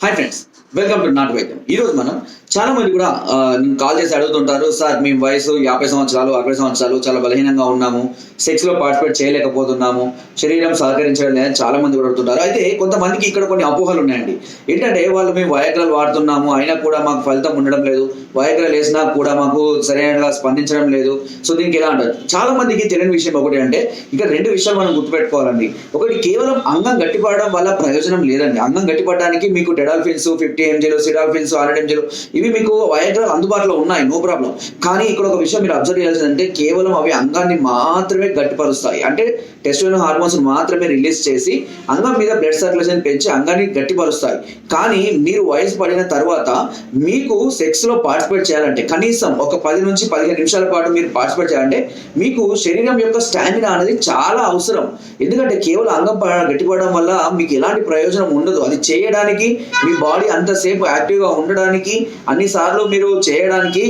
Hi friends, welcome to not వైద్యం. ఈరోజు మనం చాలా మంది కూడా కాల్ చేసి అడుగుతుంటారు, సార్ మేము వయసు 50 సంవత్సరాలు 60 సంవత్సరాలు చాలా బలహీనంగా ఉన్నాము, సెక్స్లో పార్టిసిపేట్ చేయలేకపోతున్నాము, శరీరం సహకరించడం లేదని చాలా మంది కూడా అడుగుతుంటారు. అయితే కొంతమందికి ఇక్కడ కొన్ని అపోహలు ఉన్నాయండి. ఏంటంటే వాళ్ళు మేము వయాగ్రాలు వాడుతున్నాము అయినా కూడా మాకు ఫలితం ఉండడం లేదు, వయాగ్రాలు వేసినా కూడా మాకు సరైనగా స్పందించడం లేదు. సో దీనికి ఎలా అంటారు? చాలా మందికి తెలియని విషయం ఒకటి అంటే ఇక్కడ రెండు విషయాలు మనం గుర్తుపెట్టుకోవాలండి. ఒకటి, కేవలం అంగం గట్టిపడడం వల్ల ప్రయోజనం లేదండి. అంగం గట్టిపడడానికి మీకు టెడాల్ఫిన్స్ 50 mg, సిడాల్ఫిన్స్ 100 mg ఇవి మీకు వయాగ్రాలు అందుబాటులో ఉన్నాయి, నో ప్రాబ్లం. కానీ ఇక్కడ ఒక విషయం మీరు అబ్జర్వ్ చేయాల్సిందంటే కేవలం అవి అంగాన్ని మాత్రమే గట్టిపరుస్తాయి. అంటే టెస్టోస్టెరాన్ హార్మోన్స్ మాత్రమే రిలీజ్ చేసి అంగం మీద బ్లడ్ సర్క్యులేషన్ పెంచి అంగాన్ని గట్టిపరుస్తాయి. కానీ మీరు వయసు పడిన తర్వాత మీకు సెక్స్ లో పార్టిసిపేట్ చేయాలంటే కనీసం ఒక 10 నుంచి 15 నిమిషాల పాటు మీరు పార్టిసిపేట్ చేయాలంటే మీకు శరీరం యొక్క స్టామినా అనేది చాలా అవసరం. ఎందుకంటే కేవలం అంగం గట్టిపడడం వల్ల మీకు ఎలాంటి ప్రయోజనం ఉండదు. అది చేయడానికి మీ బాడీ అంతసేపు యాక్టివ్గా ఉండడానికి, అన్నిసార్లు మీరు చేయడానికి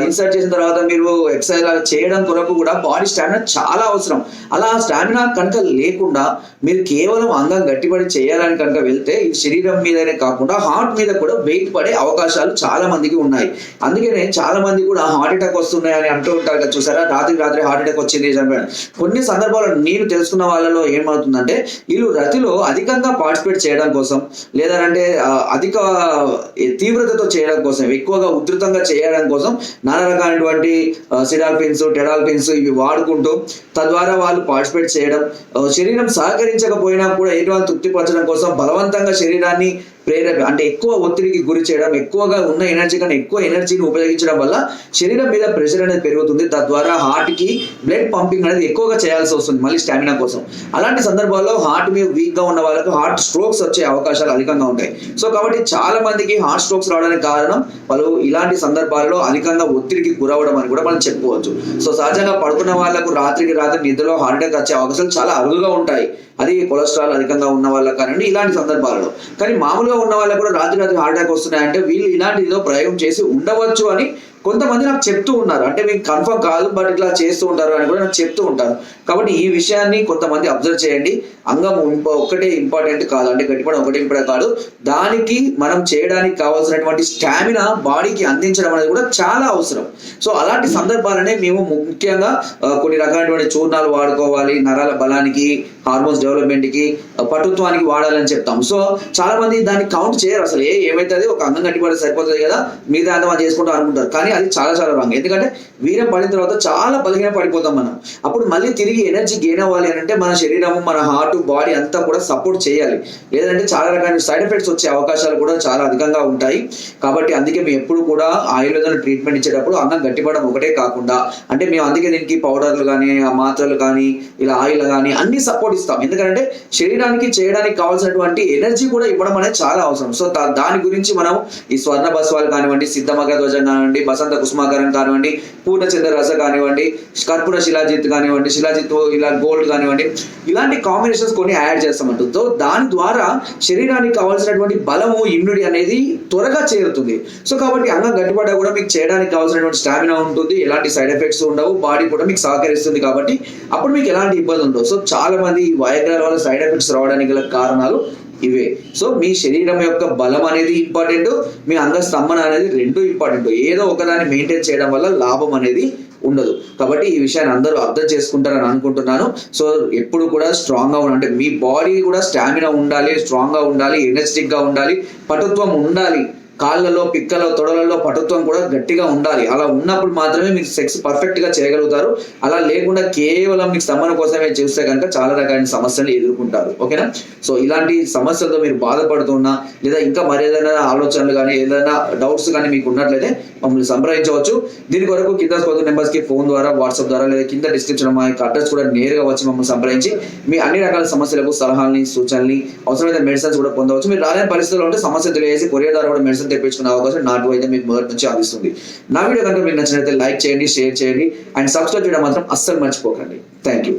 ఇన్సర్ట్ చేసిన తర్వాత మీరు ఎక్సర్సైజ్ చేయడం కొరకు కూడా బాడీ స్టామినా చాలా అవసరం. అలా స్టామినా కనుక లేకుండా మీరు కేవలం అంగం గట్టిపడి చేయాలని కనుక వెళ్తే ఈ శరీరం మీదనే కాకుండా హార్ట్ మీద కూడా వెయిట్ పడే అవకాశాలు చాలా మందికి ఉన్నాయి. అందుకనే చాలా మంది కూడా హార్ట్ అటాక్ వస్తున్నాయని అంటూ ఉంటారు కదా, చూసారా, రాత్రి హార్ట్ అటాక్ వచ్చింది. కొన్ని సందర్భాల్లో నేను తెలుసుకున్న వాళ్ళలో ఏమవుతుందంటే వీళ్ళు రతిలో అధికంగా పార్టిసిపేట్ చేయడం కోసం, లేదంటే అధిక తీవ్రతతో చేయడం కోసం, ఎక్కువగా ఉధృతంగా చేయడం కోసం నానా రకాలైనటువంటి సిడాల్ఫిన్స్, టెడాల్ఫిన్స్ ఇవి వాడుకుంటూ తద్వారా వాళ్ళు పార్టిసిపేట్ చేయడం, శరీరం సహకరించకపోయినా కూడా ఎటువంటి తృప్తిపరచడం కోసం బలవంతంగా శరీరాన్ని అంటే ఎక్కువ ఒత్తిడికి గురి చేయడం, ఎక్కువగా ఉన్న ఎనర్జీ కన్నా ఎక్కువ ఎనర్జీని ఉపయోగించడం వల్ల శరీరం మీద ప్రెషర్ అనేది పెరుగుతుంది. తద్వారా హార్ట్ కి బ్లడ్ పంపింగ్ అనేది ఎక్కువగా చేయాల్సి వస్తుంది మళ్ళీ స్టామినా కోసం. అలాంటి సందర్భాల్లో హార్ట్ మీద వీక్ గా ఉన్న వాళ్ళకు హార్ట్ స్ట్రోక్స్ వచ్చే అవకాశాలు అధికంగా ఉంటాయి. సో కాబట్టి చాలా మందికి హార్ట్ స్ట్రోక్స్ రావడానికి కారణం వాళ్ళు ఇలాంటి సందర్భాల్లో అధికంగా ఒత్తిడికి గురవడం అని కూడా మనం చెప్పుకోవచ్చు. సో సహజంగా పడుకున్న వాళ్ళకు రాత్రికి రాత్రి నిద్రలో హార్ట్ అటాక్ వచ్చే అవకాశాలు చాలా అరుదుగా ఉంటాయి. అది కొలెస్ట్రాల్ అధికంగా ఉన్న వాళ్ళకి కానివ్వండి ఇలాంటి సందర్భాలలో. కానీ మామూలుగా ఉన్న వాళ్ళకు కూడా రాత్రి హార్ట్ అటాక్ వస్తున్నాయంటే వీళ్ళు ఇలాంటి ఏదో ప్రయోగం చేసి ఉండవచ్చు అని కొంతమంది నాకు చెప్తూ ఉన్నారు. అంటే మీకు కన్ఫర్మ్ కాదు, బట్ ఇట్లా చేస్తూ ఉంటారు అని కూడా నాకు చెప్తూ ఉంటారు. కాబట్టి ఈ విషయాన్ని కొంతమంది అబ్జర్వ్ చేయండి. అంగం ఒకటే ఇంపార్టెంట్ కాదు, అంటే గట్టిపడం ఒకటే ఇంపార్టెంట్ కాదు, దానికి మనం చేయడానికి కావాల్సినటువంటి స్టామినా బాడీకి అందించడం అనేది కూడా చాలా అవసరం. సో అలాంటి సందర్భాలనే మేము ముఖ్యంగా కొన్ని రకాలైనటువంటి చూర్ణాలు వాడుకోవాలి, నరాల బలానికి, హార్మోన్స్ డెవలప్మెంట్ కి, పటుత్వానికి వాడాలని చెప్తాం. సో చాలా మంది దాన్ని కౌంట్ చేయరు. అసలు ఏమైతుంది, ఒక అంగం గట్టిపడితే సరిపోతుంది కదా, మిగతా అంతా మనం చేసుకుంటాం అనుకుంటారు. కానీ అది చాలా చాలా రాంగ్. ఎందుకంటే వీరం పడిన తర్వాత చాలా బలహీన పడిపోతాం మనం. అప్పుడు మళ్ళీ తిరిగి ఎనర్జీ గెయిన్ అవ్వాలి అని అంటే మన శరీరము, మన హార్ట్, బాడీ అంతా కూడా సపోర్ట్ చేయాలి. లేదంటే చాలా రకాల సైడ్ ఎఫెక్ట్స్ వచ్చే అవకాశాలు కూడా చాలా అధికంగా ఉంటాయి. కాబట్టి అందుకే మేము ఎప్పుడు కూడా ఆయుర్వేదం ట్రీట్మెంట్ ఇచ్చేటప్పుడు అంగం గట్టిపడడం ఒకటే కాకుండా, అంటే మేము అందుకే దీనికి పౌడర్లు కానీ, మాత్రలు కానీ, ఇలా ఆయిల్ కానీ అన్ని సపోర్ట్ ఇస్తాం. ఎందుకంటే శరీరానికి చేయడానికి కావాల్సినటువంటి ఎనర్జీ కూడా ఇవ్వడం అనేది చాలా అవసరం. సో దాని గురించి మనం ఈ స్వర్ణ బస్వాలు కానివ్వండి, సిద్ధమగ ధ్వజం కానివ్వండి, బసంత కుసుమాకరం కానివ్వండి, పూర్ణచంద్ర రస కానివ్వండి, కర్పూర శిలాజిత్ కానివ్వండి, శిలాజిత్ ఇలా గోల్డ్ కానివ్వండి, ఇలాంటి కాంబినేషన్స్ కొన్ని యాడ్ చేస్తామంటుంది. సో దాని ద్వారా శరీరానికి కావాల్సినటువంటి బలము, ఇమ్యూనిటీ అనేది త్వరగా చేరుతుంది. సో కాబట్టి అంగం గట్టిపడ్డా కూడా మీకు చేయడానికి కావాల్సినటువంటి స్టామినా ఉంటుంది, ఎలాంటి సైడ్ ఎఫెక్ట్స్ ఉండవు, బాడీ కూడా మీకు సహకరిస్తుంది. కాబట్టి అప్పుడు మీకు ఎలాంటి ఇబ్బంది ఉండవు. సో చాలా మంది వయాగ్రాల వల్ల సైడ్ ఎఫెక్ట్స్ రావడానికి గల కారణాలు ఇవే. సో మీ శరీరం యొక్క బలం అనేది ఇంపార్టెంట్, మీ అంగ స్తంభన అనేది రెండు ఇంపార్టెంట్. ఏదో ఒకదాన్ని మెయింటైన్ చేయడం వల్ల లాభం అనేది ఉండదు. కాబట్టి ఈ విషయాన్ని అందరూ అర్థం చేసుకుంటారని అనుకుంటున్నాను. సో ఎప్పుడు కూడా స్ట్రాంగ్ గా ఉండాలి, మీ బాడీ కూడా స్టామినా ఉండాలి, స్ట్రాంగ్ గా ఉండాలి, ఎనర్జెటిక్ గా ఉండాలి, పటుత్వం ఉండాలి. కాళ్ళలో, పిక్కలో, తొడలలో పటుత్వం కూడా గట్టిగా ఉండాలి. అలా ఉన్నప్పుడు మాత్రమే మీకు సెక్స్ పర్ఫెక్ట్ గా చేయగలుగుతారు. అలా లేకుండా కేవలం మీకు స్తంభన కోసమే చూస్తే కనుక చాలా రకాల సమస్యలు ఎదుర్కొంటారు. ఓకేనా? సో ఇలాంటి సమస్యలతో మీరు బాధపడుతున్నా, లేదా ఇంకా మరేదైనా ఆలోచనలు కానీ, ఏదైనా డౌట్స్ కానీ మీకు ఉన్నట్లయితే మమ్మల్ని సంప్రదించవచ్చు. దీని కొరకు కింద నెంబర్స్ కి ఫోన్ ద్వారా, వాట్సాప్ ద్వారా, లేదా కింద డిస్క్రిప్షన్ మా యొక్క అడ్రస్ కూడా నేరుగా వచ్చి మమ్మల్ని సంప్రదించి మీ అన్ని రకాల సమస్యలకు సలహాలని, సూచనల్ని, అవసరమైన మెడిసిన్స్ కూడా పొందవచ్చు. మీరు రాలేని పరిస్థితుల్లో ఉంటే సమస్య తెలియజేసి కొరియర్ ద్వారా కూడా మెడిసిన్ తెప్పించుకునే అవకాశం నాటు వైద్యం మీకు మొదటి నుంచి అందిస్తుంది. నా వీడియో కనుక మీకు నచ్చినట్లయితే లైక్ చేయండి, షేర్ చేయండి అండ్ సబ్స్క్రైబ్ చేయడం మాత్రం అస్సలు మర్చిపోకండి. Thank you.